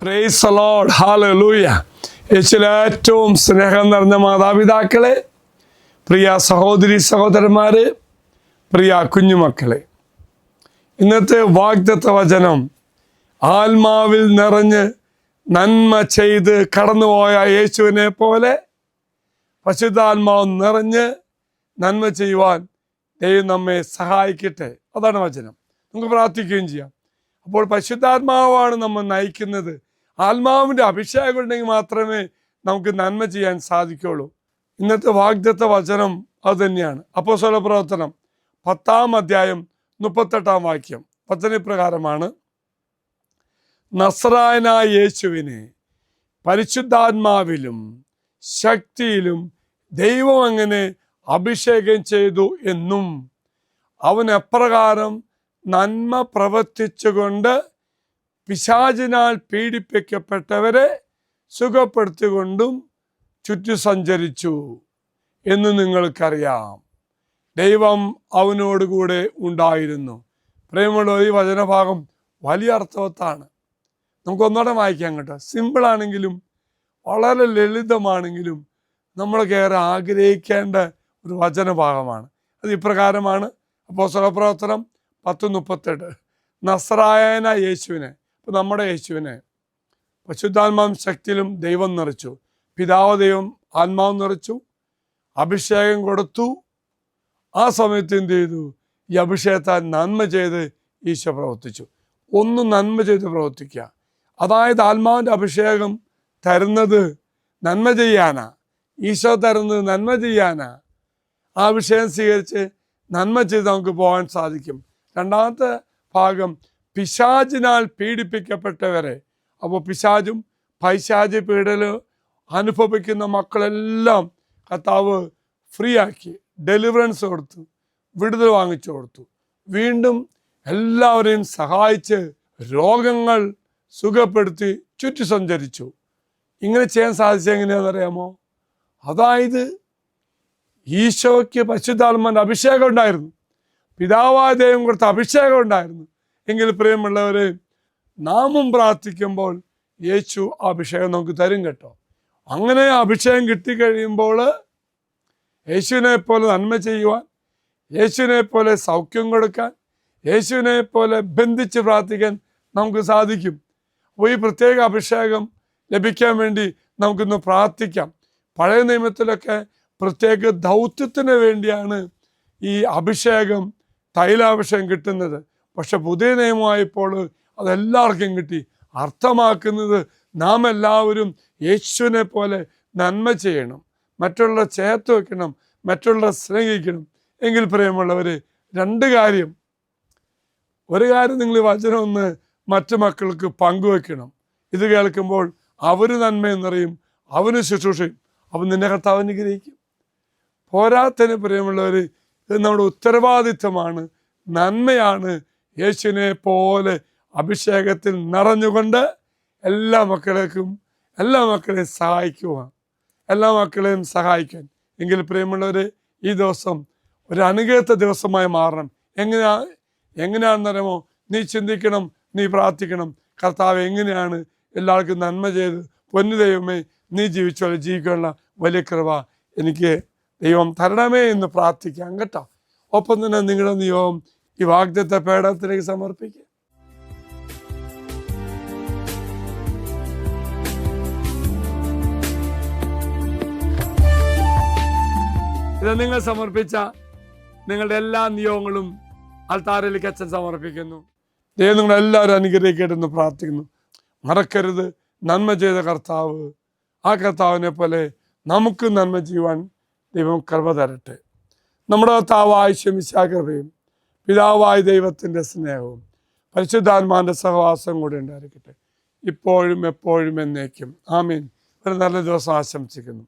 Praise the Lord, hallelujah. യേശുവിൽ ഏറ്റവും സ്നേഹം നിറഞ്ഞ മാതാപിതാക്കളെ, പ്രിയ സഹോദരി സഹോദരന്മാരെ, പ്രിയ കുഞ്ഞുമക്കളെ, ഇന്നത്തെ വാഗ്ദത്ത വചനം ആത്മാവിൽ നിറഞ്ഞ് നന്മ ചെയ്ത് കടന്നുപോയ യേശുവിനെ പോലെ പരിശുദ്ധാത്മാവ് നിറഞ്ഞ് നന്മ ചെയ്യുവാൻ ദൈവം നമ്മെ സഹായിക്കട്ടെ. അതാണ് വചനം. നമുക്ക് പ്രാർത്ഥിക്കുകയും ചെയ്യാം. അപ്പോൾ പരിശുദ്ധാത്മാവാണ് നമ്മൾ നയിക്കുന്നത്. ആത്മാവിൻ്റെ അഭിഷേകം ഉണ്ടെങ്കിൽ മാത്രമേ നമുക്ക് നന്മ ചെയ്യാൻ സാധിക്കുള്ളൂ. ഇന്നത്തെ വാഗ്ദത്ത വചനം അതുതന്നെയാണ്. അപ്പോസ്തല പ്രവർത്തനം 10-ാം അധ്യായം 38-ാം വാക്യം വചനപ്രകാരമാണ്: നസ്രായനായ യേശുവിനെ പരിശുദ്ധാത്മാവിലും ശക്തിയിലും ദൈവം അങ്ങനെ അഭിഷേകം ചെയ്തു എന്നും അവൻ എപ്രകാരം നന്മ പ്രവർത്തിച്ചുകൊണ്ട് പിശാചിനാൽ പീഡിപ്പിക്കപ്പെട്ടവരെ സുഖപ്പെടുത്തിക്കൊണ്ടും ചുറ്റി സഞ്ചരിച്ചു എന്ന് നിങ്ങൾക്കറിയാം. ദൈവം അവനോടുകൂടെ ഉണ്ടായിരുന്നു. പ്രേമമുള്ള ഈ വചനഭാഗം വലിയ അർത്ഥവത്താണ്. നമുക്കൊന്നുകൂടെ വായിക്കാം കേട്ടോ. സിമ്പിളാണെങ്കിലും വളരെ ലളിതമാണെങ്കിലും നമ്മളൊക്കെ ഏറെ ആഗ്രഹിക്കേണ്ട ഒരു വചനഭാഗമാണ്. അത് ഇപ്രകാരമാണ്. അപ്പോസ്തല പ്രവർത്തനം 10:38. നസ്രായനായ യേശുവിനെ, ഇപ്പം നമ്മുടെ യേശുവിനെ പരിശുദ്ധാത്മാവും ശക്തിയിലും ദൈവം നിറച്ചു. പിതാവ് ദൈവം ആത്മാവ് നിറച്ചു, അഭിഷേകം കൊടുത്തു. ആ സമയത്ത് എന്ത് ചെയ്തു? ഈ അഭിഷേകത്താൽ നന്മ ചെയ്ത് ഈശോ പ്രവർത്തിച്ചു. ഒന്ന് നന്മ ചെയ്ത് പ്രവർത്തിക്കുക. അതായത് ആത്മാവിൻ്റെ അഭിഷേകം തരുന്നത് നന്മ ചെയ്യാനാ. ഈശോ തരുന്നത് നന്മ ചെയ്യാനാ. ആ അഭിഷേകം സ്വീകരിച്ച് നന്മ ചെയ്ത് നമുക്ക് പോകാൻ സാധിക്കും. രണ്ടാമത്തെ ഭാഗം, പിശാചിനാൽ പീഡിപ്പിക്കപ്പെട്ടവരെ. അപ്പോൾ പിശാചും പൈശാചി പീഡന അനുഭവിക്കുന്ന മക്കളെല്ലാം കർത്താവ് ഫ്രീ ആക്കി, ഡെലിവറൻസ് കൊടുത്തു, വിടുതൽ വാങ്ങിച്ചു കൊടുത്തു. വീണ്ടും എല്ലാവരെയും സഹായിച്ച് രോഗങ്ങൾ സുഖപ്പെടുത്തി ചുറ്റി സഞ്ചരിച്ചു. ഇങ്ങനെ ചെയ്യാൻ സാധിച്ചത് എങ്ങനെയാണെന്നറിയാമോ? അതായത് ഈശോയ്ക്ക് പരിശുദ്ധാത്മാവിൻ്റെ അഭിഷേകം ഉണ്ടായിരുന്നു, പിതാവായ ദൈവം കൊടുത്ത അഭിഷേകം ഉണ്ടായിരുന്നു. എങ്കിൽ പ്രിയമുള്ളവരെ, നാമും പ്രാർത്ഥിക്കുമ്പോൾ യേശു അഭിഷേകം നമുക്ക് തരും കേട്ടോ. അങ്ങനെ അഭിഷേകം കിട്ടിക്കഴിയുമ്പോൾ യേശുവിനെ പോലെ നന്മ ചെയ്യുവാൻ, യേശുവിനെ പോലെ സൗഖ്യം കൊടുക്കാൻ, യേശുവിനെ പോലെ ബന്ധിച്ച് പ്രാർത്ഥിക്കാൻ നമുക്ക് സാധിക്കും. അപ്പോൾ ഈ പ്രത്യേക അഭിഷേകം ലഭിക്കാൻ വേണ്ടി നമുക്കിന്ന് പ്രാർത്ഥിക്കാം. പഴയ നിയമത്തിലൊക്കെ പ്രത്യേക ദൗത്യത്തിന് വേണ്ടിയാണ് ഈ അഭിഷേകം, തൈലാഭിഷേകം കിട്ടുന്നത്. പക്ഷെ പുതിയ നിയമമായപ്പോൾ അതെല്ലാവർക്കും കിട്ടി. അർത്ഥമാക്കുന്നത് നാം എല്ലാവരും യേശുവിനെ പോലെ നന്മ ചെയ്യണം, മറ്റുള്ള ചേർത്ത് വെക്കണം, മറ്റുള്ള സ്നേഹിക്കണം. എങ്കിൽ പ്രിയമുള്ളവർ, രണ്ട് കാര്യം. ഒരു കാര്യം, നിങ്ങൾ വചനം ഒന്ന് മറ്റു മക്കൾക്ക് പങ്കുവെക്കണം. ഇത് കേൾക്കുമ്പോൾ അവർ നന്മയെന്നറിയും, അവന് ശുശ്രൂഷയും, അവൻ നിന്നെ കർത്താവ് അനുഗ്രഹിക്കും. പോരാത്തതിന് പ്രിയമുള്ളവർ, ഇത് നമ്മുടെ ഉത്തരവാദിത്വമാണ്, നന്മയാണ്. യേശുവിനെ പോലെ അഭിഷേകത്തിൽ നിറഞ്ഞുകൊണ്ട് എല്ലാ മക്കളെയും സഹായിക്കാൻ. എങ്കിൽ പ്രിയമുള്ളവർ, ഈ ദിവസം ഒരു അനുഗ്രഹീത ദിവസമായി മാറണം. എങ്ങനെയാണെന്നറിയാമോ? നീ ചിന്തിക്കണം, നീ പ്രാർത്ഥിക്കണം. കർത്താവ് എങ്ങനെയാണ് എല്ലാവർക്കും നന്മ ചെയ്ത്, പൊന്നു ദൈവമേ നീ ജീവിക്കാനുള്ള വലിയ കൃപ എനിക്ക് ദൈവം തരണമേ എന്ന് പ്രാർത്ഥിക്കാം കേട്ടോ. ഒപ്പം തന്നെ നിങ്ങളുടെ നിയോഗം ഈ വാഗ്ദത്ത പേടകത്തിലേക്ക് സമർപ്പിക്കുക. ഇത് നിങ്ങൾ സമർപ്പിച്ച നിങ്ങളുടെ എല്ലാ നിയോഗങ്ങളും അൾത്താരയിലേക്ക് അച്ഛൻ സമർപ്പിക്കുന്നു. ദൈവം നിങ്ങളെല്ലാവരും അനുഗ്രഹിക്കട്ടെന്ന് പ്രാർത്ഥിക്കുന്നു. മറക്കരുത്, നന്മ ചെയ്ത കർത്താവ്, ആ കർത്താവിനെ പോലെ നമുക്ക് നന്മ ചെയ്യുവാൻ ദൈവം കൃപ തരട്ടെ. നമ്മുടെ കർത്താവായ ശമിശാ കൃപയും പിതാവായ ദൈവത്തിൻ്റെ സ്നേഹവും പരിശുദ്ധാത്മാവിൻ്റെ സഹവാസം കൂടെ ഉണ്ടായിരിക്കട്ടെ, ഇപ്പോഴും എപ്പോഴും എന്നേക്കും. ആമീൻ. ഒരു നല്ല ദിവസം ആശംസിക്കുന്നു.